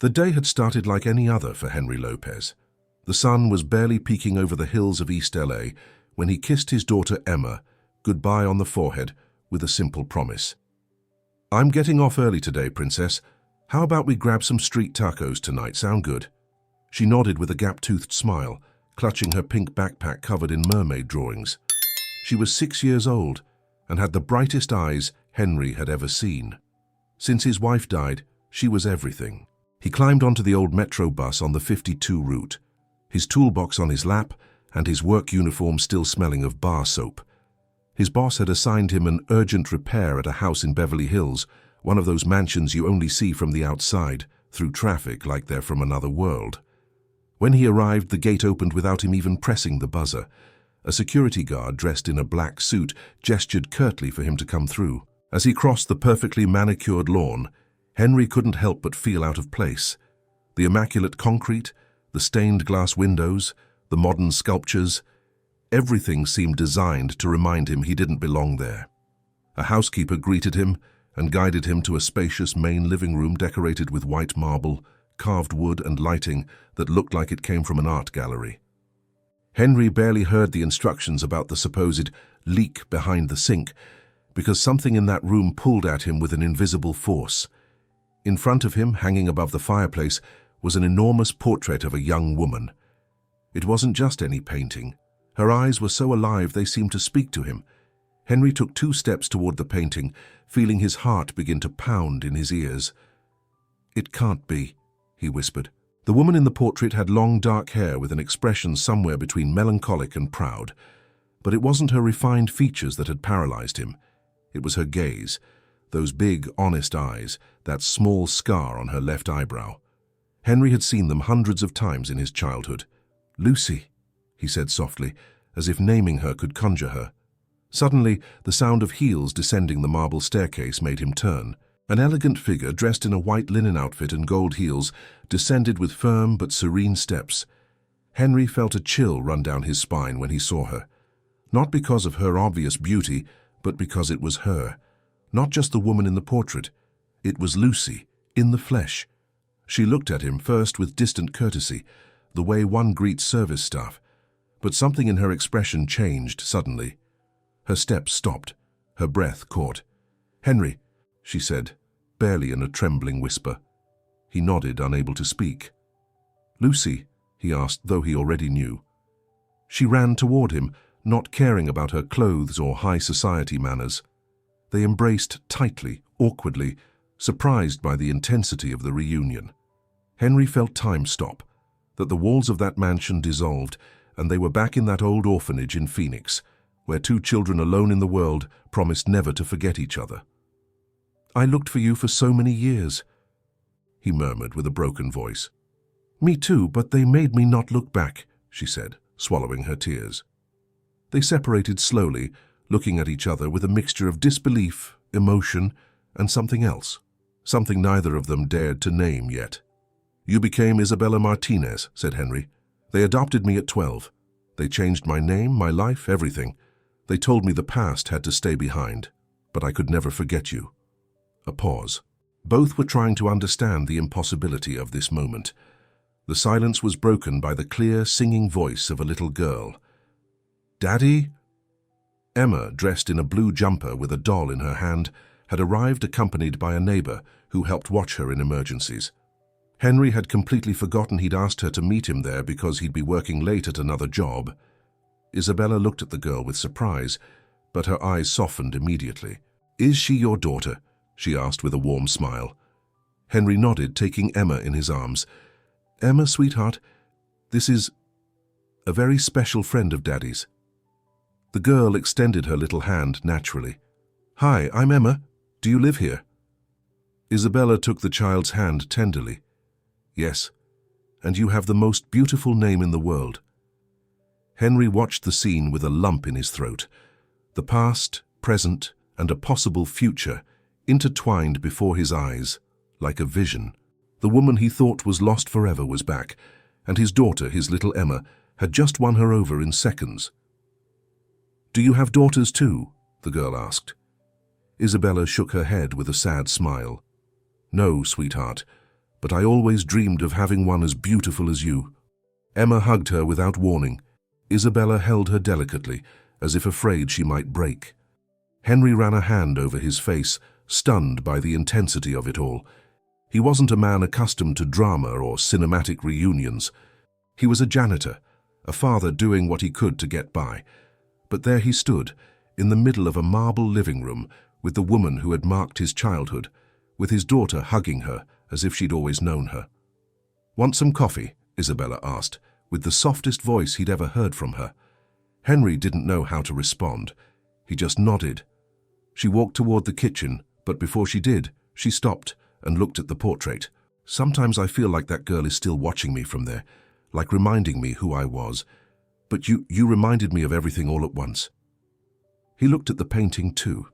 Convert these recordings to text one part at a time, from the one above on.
The day had started like any other for Henry Lopez. The sun was barely peeking over the hills of East LA when he kissed his daughter Emma goodbye on the forehead with a simple promise. "I'm getting off early today, Princess. How about we grab some street tacos tonight? Sound good?" She nodded with a gap-toothed smile, clutching her pink backpack covered in mermaid drawings. She was 6 years old and had the brightest eyes Henry had ever seen. Since his wife died, she was everything. He climbed onto the old metro bus on the 52 route, his toolbox on his lap and his work uniform still smelling of bar soap. His boss had assigned him an urgent repair at a house in Beverly Hills, one of those mansions you only see from the outside, through traffic like they're from another world. When he arrived, the gate opened without him even pressing the buzzer. A security guard dressed in a black suit gestured curtly for him to come through. As he crossed the perfectly manicured lawn, Henry couldn't help but feel out of place. The immaculate concrete, the stained glass windows, the modern sculptures, everything seemed designed to remind him he didn't belong there. A housekeeper greeted him and guided him to a spacious main living room decorated with white marble, carved wood and lighting that looked like it came from an art gallery. Henry barely heard the instructions about the supposed leak behind the sink because something in that room pulled at him with an invisible force. In front of him, hanging above the fireplace, was an enormous portrait of a young woman. It wasn't just any painting. Her eyes were so alive they seemed to speak to him. Henry took 2 steps toward the painting, feeling his heart begin to pound in his ears. "It can't be," he whispered. The woman in the portrait had long dark hair with an expression somewhere between melancholic and proud. But it wasn't her refined features that had paralyzed him. It was her gaze, those big, honest eyes, that small scar on her left eyebrow. Henry had seen them hundreds of times in his childhood. "Lucy," he said softly, as if naming her could conjure her. Suddenly, the sound of heels descending the marble staircase made him turn. An elegant figure dressed in a white linen outfit and gold heels descended with firm but serene steps. Henry felt a chill run down his spine when he saw her. Not because of her obvious beauty, but because it was her. Not just the woman in the portrait. It was Lucy, in the flesh. She looked at him first with distant courtesy, the way one greets service staff. But something in her expression changed suddenly. Her steps stopped. Her breath caught. "Henry," she said, barely in a trembling whisper. He nodded, unable to speak. "Lucy?" he asked, though he already knew. She ran toward him, not caring about her clothes or high society manners. They embraced tightly, awkwardly, surprised by the intensity of the reunion. Henry felt time stop, that the walls of that mansion dissolved, and they were back in that old orphanage in Phoenix, where 2 children alone in the world promised never to forget each other. "I looked for you for so many years," he murmured with a broken voice. "Me too, but they made me not look back," she said, swallowing her tears. They separated slowly, looking at each other with a mixture of disbelief, emotion, and something else, something neither of them dared to name yet. "You became Isabella Martinez," said Henry. "They adopted me at 12. They changed my name, my life, everything. They told me the past had to stay behind, but I could never forget you." A pause. Both were trying to understand the impossibility of this moment. The silence was broken by the clear, singing voice of a little girl. "Daddy?" Emma, dressed in a blue jumper with a doll in her hand, had arrived accompanied by a neighbor who helped watch her in emergencies. Henry had completely forgotten he'd asked her to meet him there because he'd be working late at another job. Isabella looked at the girl with surprise, but her eyes softened immediately. "Is she your daughter?" she asked with a warm smile. Henry nodded, taking Emma in his arms. "Emma, sweetheart, this is a very special friend of Daddy's." The girl extended her little hand naturally. "Hi, I'm Emma. Do you live here?" Isabella took the child's hand tenderly. "Yes, and you have the most beautiful name in the world." Henry watched the scene with a lump in his throat. The past, present, and a possible future intertwined before his eyes, like a vision. The woman he thought was lost forever was back, and his daughter, his little Emma, had just won her over in seconds. "Do you have daughters too?" the girl asked. Isabella shook her head with a sad smile. "No, sweetheart, but I always dreamed of having one as beautiful as you." Emma hugged her without warning. Isabella held her delicately, as if afraid she might break. Henry ran a hand over his face, stunned by the intensity of it all. He wasn't a man accustomed to drama or cinematic reunions. He was a janitor, a father doing what he could to get by. But there he stood, in the middle of a marble living room, with the woman who had marked his childhood, with his daughter hugging her as if she'd always known her. "Want some coffee?" Isabella asked, with the softest voice he'd ever heard from her. Henry didn't know how to respond. He just nodded. She walked toward the kitchen, but before she did, she stopped and looked at the portrait. "Sometimes I feel like that girl is still watching me from there, like reminding me who I was. But you reminded me of everything all at once." He looked at the painting too.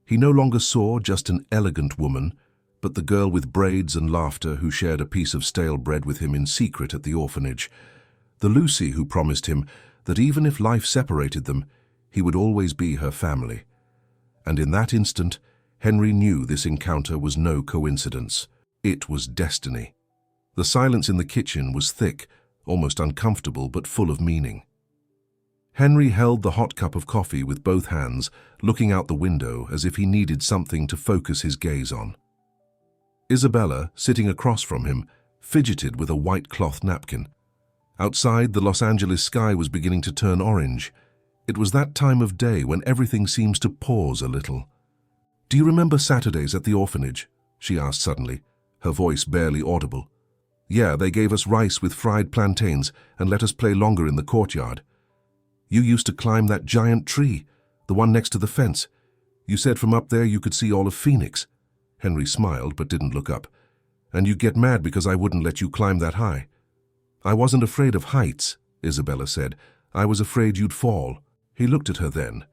He no longer saw just an elegant woman, but the girl with braids and laughter who shared a piece of stale bread with him in secret at the orphanage. The Lucy who promised him that even if life separated them, he would always be her family. And in that instant, Henry knew this encounter was no coincidence. It was destiny. The silence in the kitchen was thick, almost uncomfortable, but full of meaning. Henry held the hot cup of coffee with both hands, looking out the window as if he needed something to focus his gaze on. Isabella, sitting across from him, fidgeted with a white cloth napkin. Outside, the Los Angeles sky was beginning to turn orange. It was that time of day when everything seems to pause a little. "Do you remember Saturdays at the orphanage?" she asked suddenly, her voice barely audible. "Yeah, they gave us rice with fried plantains and let us play longer in the courtyard. You used to climb that giant tree, the one next to the fence. You said from up there you could see all of Phoenix." Henry smiled but didn't look up. "And you get mad because I wouldn't let you climb that high." "I wasn't afraid of heights," Isabella said. "I was afraid you'd fall." He looked at her then,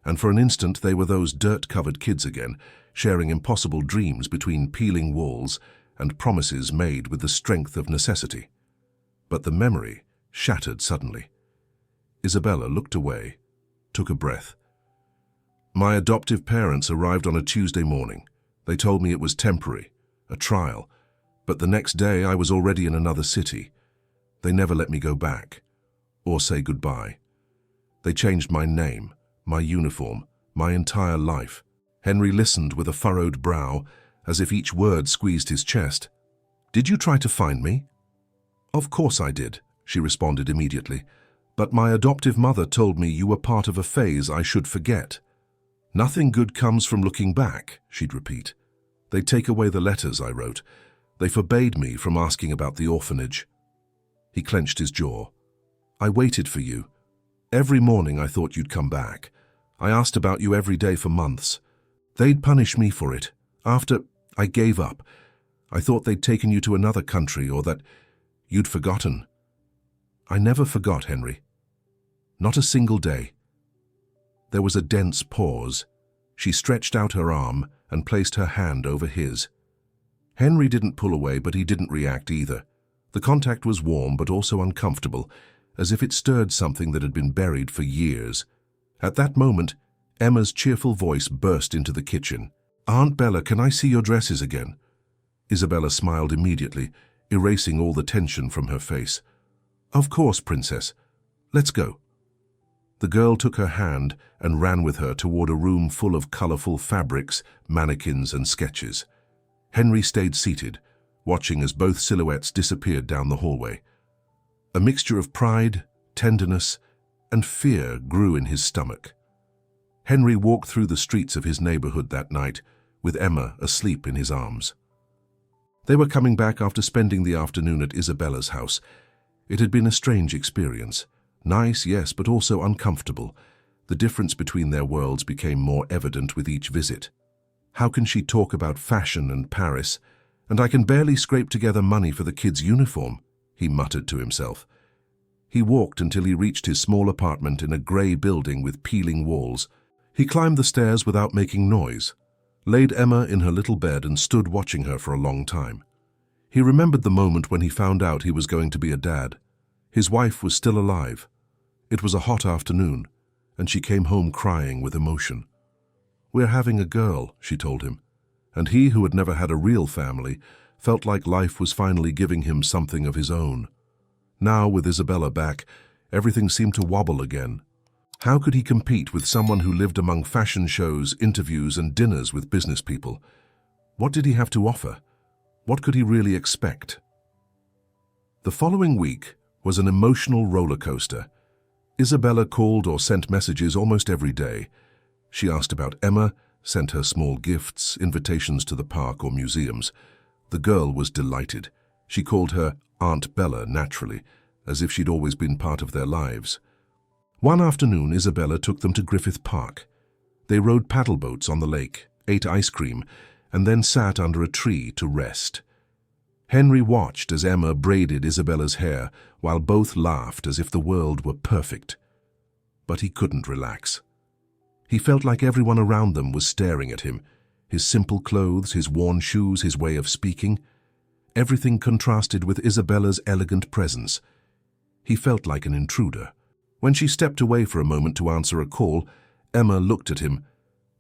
and for an instant they were those dirt-covered kids again, sharing impossible dreams between peeling walls and promises made with the strength of necessity. But the memory shattered suddenly. Isabella looked away, took a breath. "My adoptive parents arrived on a Tuesday morning. They told me it was temporary, a trial, but the next day I was already in another city. They never let me go back, or say goodbye. They changed my name, my uniform, my entire life." Henry listened with a furrowed brow, as if each word squeezed his chest. "Did you try to find me?" "Of course I did," she responded immediately. "But my adoptive mother told me you were part of a phase I should forget." "Nothing good comes from looking back," she'd repeat. "They'd take away the letters I wrote. They forbade me from asking about the orphanage." He clenched his jaw. "I waited for you. Every morning I thought you'd come back. I asked about you every day for months. They'd punish me for it. After I gave up, I thought they'd taken you to another country or that you'd forgotten." "I never forgot, Henry. Not a single day." There was a dense pause. She stretched out her arm and placed her hand over his. Henry didn't pull away, but he didn't react either. The contact was warm but also uncomfortable, as if it stirred something that had been buried for years. At that moment, Emma's cheerful voice burst into the kitchen. "Aunt Bella, can I see your dresses again?" Isabella smiled immediately, erasing all the tension from her face. "Of course, Princess. Let's go." The girl took her hand and ran with her toward a room full of colorful fabrics, mannequins, and sketches. Henry stayed seated, watching as both silhouettes disappeared down the hallway. A mixture of pride, tenderness, and fear grew in his stomach. Henry walked through the streets of his neighborhood that night, with Emma asleep in his arms. They were coming back after spending the afternoon at Isabella's house. It had been a strange experience. Nice, yes, but also uncomfortable. The difference between their worlds became more evident with each visit. "How can she talk about fashion and Paris, and I can barely scrape together money for the kid's uniform?" he muttered to himself. He walked until he reached his small apartment in a grey building with peeling walls. He climbed the stairs without making noise, laid Emma in her little bed and stood watching her for a long time. He remembered the moment when he found out he was going to be a dad. His wife was still alive. It was a hot afternoon, and she came home crying with emotion. "We're having a girl," she told him, and he, who had never had a real family, felt like life was finally giving him something of his own. Now, with Isabella back, everything seemed to wobble again. How could he compete with someone who lived among fashion shows, interviews, and dinners with business people? What did he have to offer? What could he really expect? The following week was an emotional roller coaster. Isabella called or sent messages almost every day. She asked about Emma, sent her small gifts, invitations to the park or museums. The girl was delighted. She called her Aunt Bella naturally, as if she'd always been part of their lives. One afternoon, Isabella took them to Griffith Park. They rode paddle boats on the lake, ate ice cream, and then sat under a tree to rest. Henry watched as Emma braided Isabella's hair, while both laughed as if the world were perfect. But he couldn't relax. He felt like everyone around them was staring at him. His simple clothes, his worn shoes, his way of speaking. Everything contrasted with Isabella's elegant presence. He felt like an intruder. When she stepped away for a moment to answer a call, Emma looked at him.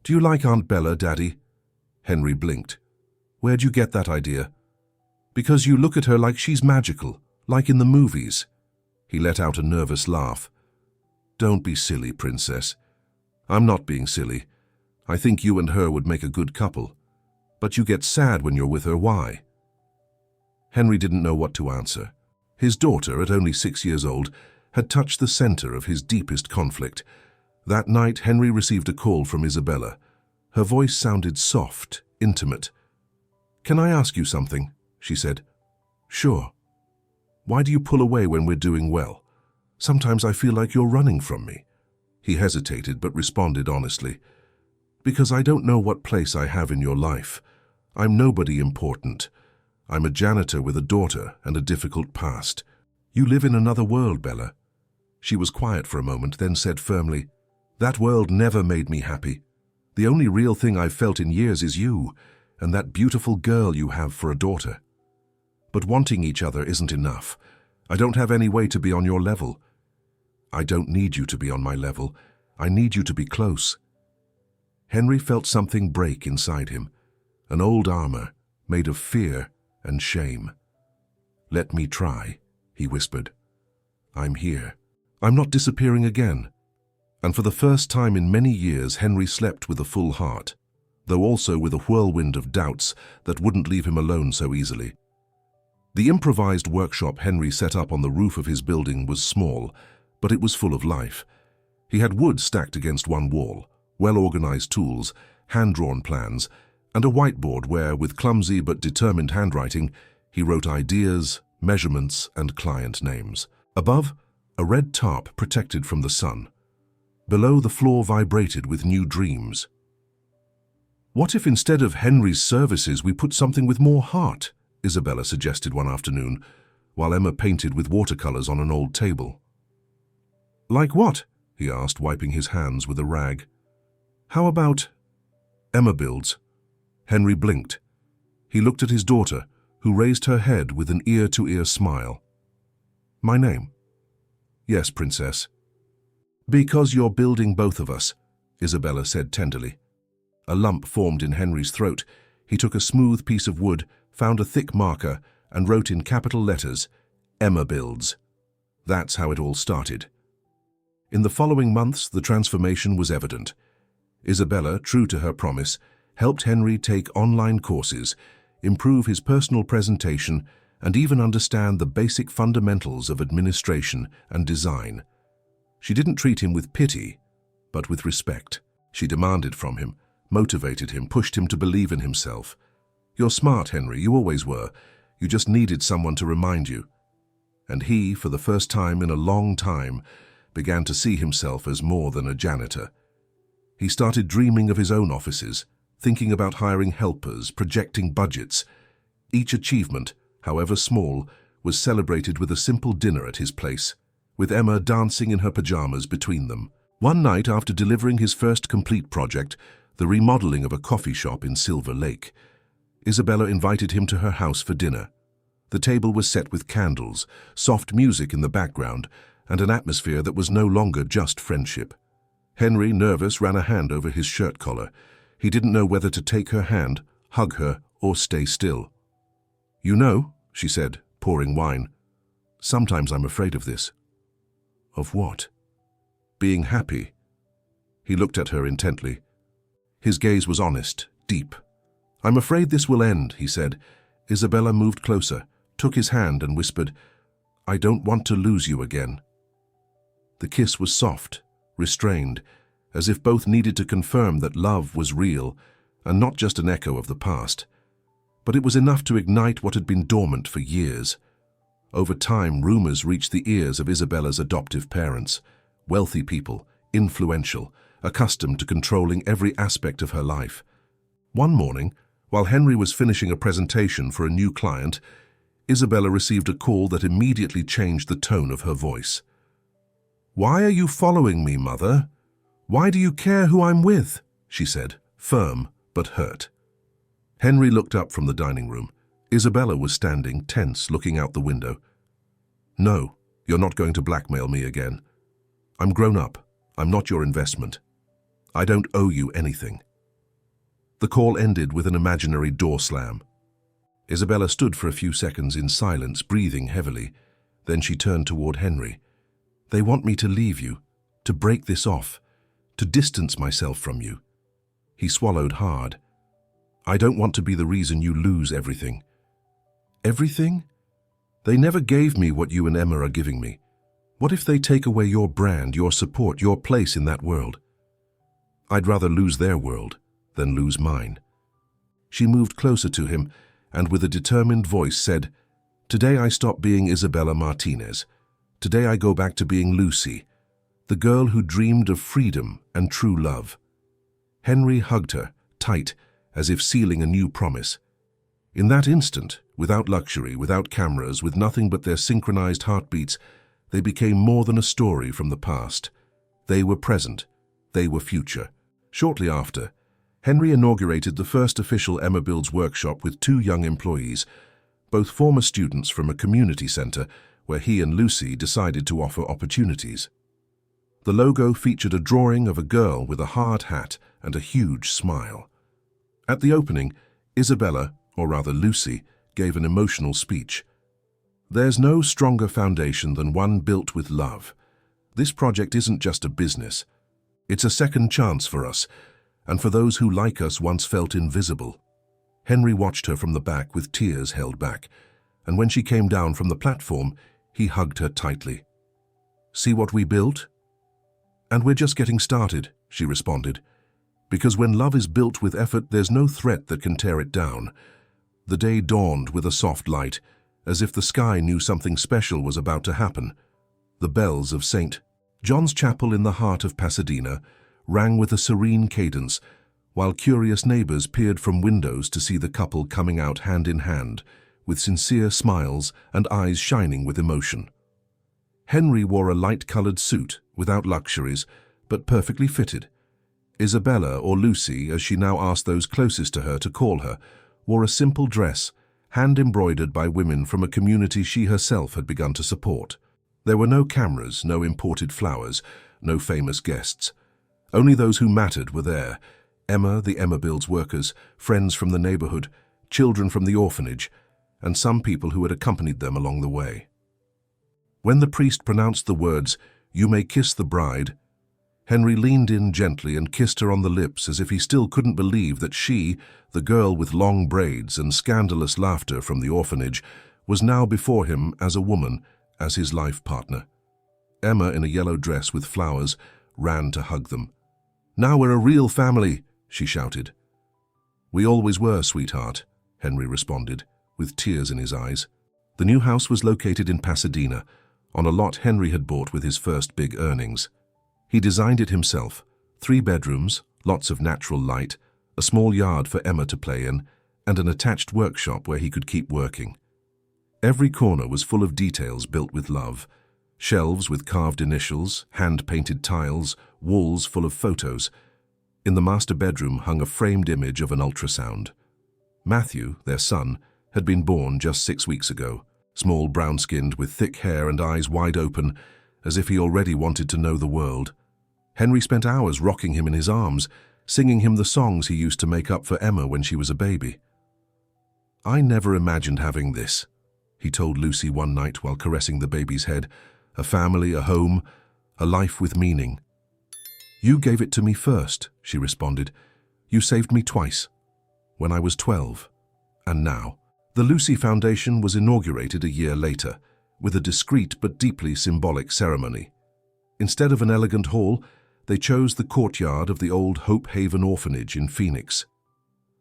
"Do you like Aunt Bella, Daddy?" Henry blinked. "Where'd you get that idea?" "Because you look at her like she's magical, like in the movies." He let out a nervous laugh. "Don't be silly, Princess." "I'm not being silly. I think you and her would make a good couple. But you get sad when you're with her. Why?" Henry didn't know what to answer. His daughter, at only 6 years old, had touched the center of his deepest conflict. That night, Henry received a call from Isabella. Her voice sounded soft, intimate. "Can I ask you something?" she said. "Sure." "Why do you pull away when we're doing well? Sometimes I feel like you're running from me." He hesitated but responded honestly. "Because I don't know what place I have in your life. I'm nobody important. I'm a janitor with a daughter and a difficult past. You live in another world, Bella." She was quiet for a moment, then said firmly, "That world never made me happy. The only real thing I've felt in years is you, and that beautiful girl you have for a daughter. But wanting each other isn't enough. I don't have any way to be on your level. I don't need you to be on my level. I need you to be close." Henry felt something break inside him, an old armor made of fear and shame. "Let me try," he whispered. "I'm here. I'm not disappearing again." And for the first time in many years, Henry slept with a full heart, though also with a whirlwind of doubts that wouldn't leave him alone so easily. The improvised workshop Henry set up on the roof of his building was small, but it was full of life. He had wood stacked against one wall, well-organized tools, hand-drawn plans, and a whiteboard where, with clumsy but determined handwriting, he wrote ideas, measurements, and client names. Above, a red tarp protected from the sun. Below, the floor vibrated with new dreams. "What if instead of Henry's services we put something with more heart?" Isabella suggested one afternoon, while Emma painted with watercolors on an old table. "Like what?" he asked, wiping his hands with a rag. "How about Emma builds?" Henry blinked. He looked at his daughter, who raised her head with an ear-to-ear smile. "My name?" "Yes, Princess." "Because you're building both of us," Isabella said tenderly. A lump formed in Henry's throat. He took a smooth piece of wood, found a thick marker, and wrote in capital letters, "Emma builds." That's how it all started. In the following months, the transformation was evident. Isabella, true to her promise, helped Henry take online courses, improve his personal presentation, and even understand the basic fundamentals of administration and design. She didn't treat him with pity, but with respect. She demanded from him, motivated him, pushed him to believe in himself. "You're smart, Henry, you always were. You just needed someone to remind you." And he, for the first time in a long time, began to see himself as more than a janitor. He started dreaming of his own offices, thinking about hiring helpers, projecting budgets. Each achievement, however small, was celebrated with a simple dinner at his place, with Emma dancing in her pajamas between them. One night, after delivering his first complete project, the remodeling of a coffee shop in Silver Lake, Isabella invited him to her house for dinner. The table was set with candles, soft music in the background, and an atmosphere that was no longer just friendship. Henry, nervous, ran a hand over his shirt collar. He didn't know whether to take her hand, hug her, or stay still. You know, she said, pouring wine, sometimes I'm afraid of this. Of what? Being happy. He looked at her intently. His gaze was honest, deep. I'm afraid this will end, he said. Isabella moved closer, took his hand and whispered, I don't want to lose you again. The kiss was soft, restrained, as if both needed to confirm that love was real and not just an echo of the past. But it was enough to ignite what had been dormant for years. Over time, rumors reached the ears of Isabella's adoptive parents, wealthy people, influential, accustomed to controlling every aspect of her life. One morning, while Henry was finishing a presentation for a new client, Isabella received a call that immediately changed the tone of her voice. Why are you following me, Mother? Why do you care who I'm with? She said, firm but hurt. Henry looked up from the dining room. Isabella was standing, tense, looking out the window. No, you're not going to blackmail me again. I'm grown up. I'm not your investment. I don't owe you anything. The call ended with an imaginary door slam. Isabella stood for a few seconds in silence, breathing heavily. Then she turned toward Henry. They want me to leave you, to break this off, to distance myself from you. He swallowed hard. I don't want to be the reason you lose everything. Everything? They never gave me what you and Emma are giving me. What if they take away your brand, your support, your place in that world? I'd rather lose their world than lose mine. She moved closer to him and with a determined voice said, Today I stop being Isabella Martinez. Today I go back to being Lucy, the girl who dreamed of freedom and true love. Henry hugged her, tight, as if sealing a new promise. In that instant, without luxury, without cameras, with nothing but their synchronized heartbeats, they became more than a story from the past. They were present. They were future. Shortly after, Henry inaugurated the first official Emma Builds workshop with 2 young employees, both former students from a community center where he and Lucy decided to offer opportunities. The logo featured a drawing of a girl with a hard hat and a huge smile. At the opening, Isabella, or rather Lucy, gave an emotional speech. There's no stronger foundation than one built with love. This project isn't just a business. It's a second chance for us, and for those who, like us, once felt invisible. Henry watched her from the back with tears held back, and when she came down from the platform, he hugged her tightly. See what we built? And we're just getting started, she responded. Because when love is built with effort, there's no threat that can tear it down. The day dawned with a soft light, as if the sky knew something special was about to happen. The bells of St. John's Chapel in the heart of Pasadena rang with a serene cadence, while curious neighbors peered from windows to see the couple coming out hand in hand, with sincere smiles and eyes shining with emotion. Henry wore a light-colored suit, without luxuries, but perfectly fitted. Isabella, or Lucy, as she now asked those closest to her to call her, wore a simple dress, hand-embroidered by women from a community she herself had begun to support. There were no cameras, no imported flowers, no famous guests. Only those who mattered were there. Emma, the Emma Builds workers, friends from the neighborhood, children from the orphanage, and some people who had accompanied them along the way. When the priest pronounced the words, "You may kiss the bride," Henry leaned in gently and kissed her on the lips as if he still couldn't believe that she, the girl with long braids and scandalous laughter from the orphanage, was now before him as a woman, as his life partner. Emma, in a yellow dress with flowers, ran to hug them. "Now we're a real family," she shouted. "We always were, sweetheart," Henry responded, with tears in his eyes. The new house was located in Pasadena, on a lot Henry had bought with his first big earnings. He designed it himself, 3 bedrooms, lots of natural light, a small yard for Emma to play in, and an attached workshop where he could keep working. Every corner was full of details built with love. Shelves with carved initials, hand-painted tiles, walls full of photos. In the master bedroom hung a framed image of an ultrasound. Matthew, their son, had been born just 6 weeks ago, small, brown-skinned, with thick hair and eyes wide open, as if he already wanted to know the world. Henry spent hours rocking him in his arms, singing him the songs he used to make up for Emma when she was a baby. "I never imagined having this," he told Lucy one night while caressing the baby's head. "A family, a home, a life with meaning." "You gave it to me first," she responded. "You saved me twice, when I was 12, and now." The Lucy Foundation was inaugurated a year later, with a discreet but deeply symbolic ceremony. Instead of an elegant hall, they chose the courtyard of the old Hope Haven Orphanage in Phoenix.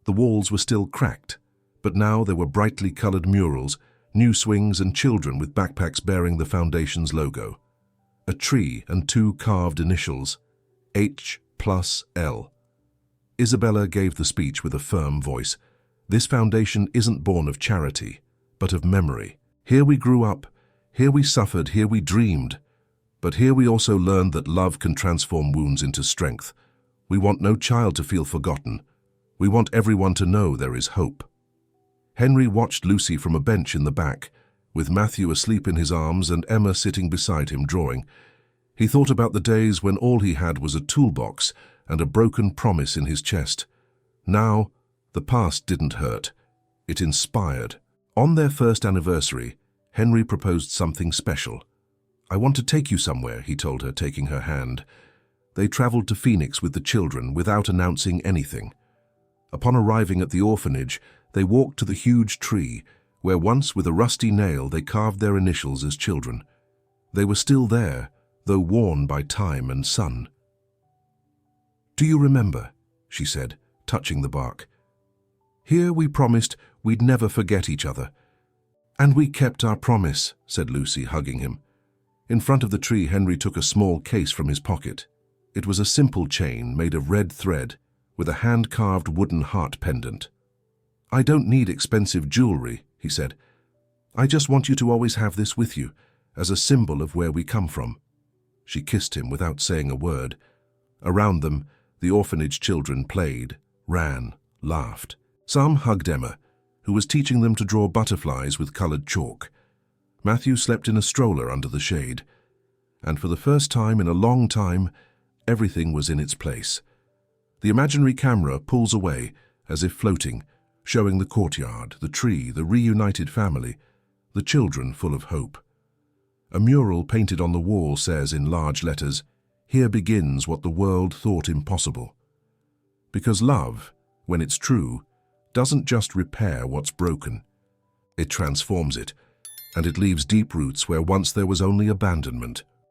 The walls were still cracked, but now there were brightly colored murals, new swings, and children with backpacks bearing the foundation's logo. A tree and 2 carved initials, H+L. Isabella gave the speech with a firm voice. "This foundation isn't born of charity, but of memory. Here we grew up, here we suffered, here we dreamed. But here we also learned that love can transform wounds into strength. We want no child to feel forgotten. We want everyone to know there is hope." Henry watched Lucy from a bench in the back, with Matthew asleep in his arms and Emma sitting beside him drawing. He thought about the days when all he had was a toolbox and a broken promise in his chest. Now, the past didn't hurt. It inspired. On their first anniversary, Henry proposed something special. "I want to take you somewhere," he told her, taking her hand. They traveled to Phoenix with the children without announcing anything. Upon arriving at the orphanage, they walked to the huge tree, where once with a rusty nail they carved their initials as children. They were still there, though worn by time and sun. "Do you remember?" she said, touching the bark. "Here we promised we'd never forget each other." "And we kept our promise," said Lucy, hugging him. In front of the tree, Henry took a small case from his pocket. It was a simple chain made of red thread with a hand-carved wooden heart pendant. "I don't need expensive jewelry," he said. "I just want you to always have this with you, as a symbol of where we come from." She kissed him without saying a word. Around them, the orphanage children played, ran, laughed. Some hugged Emma, who was teaching them to draw butterflies with colored chalk. Matthew slept in a stroller under the shade. And for the first time in a long time, everything was in its place. The imaginary camera pulls away, as if floating, showing the courtyard, the tree, the reunited family, the children full of hope. A mural painted on the wall says in large letters, "Here begins what the world thought impossible." Because love, when it's true, doesn't just repair what's broken. It transforms it, and it leaves deep roots where once there was only abandonment.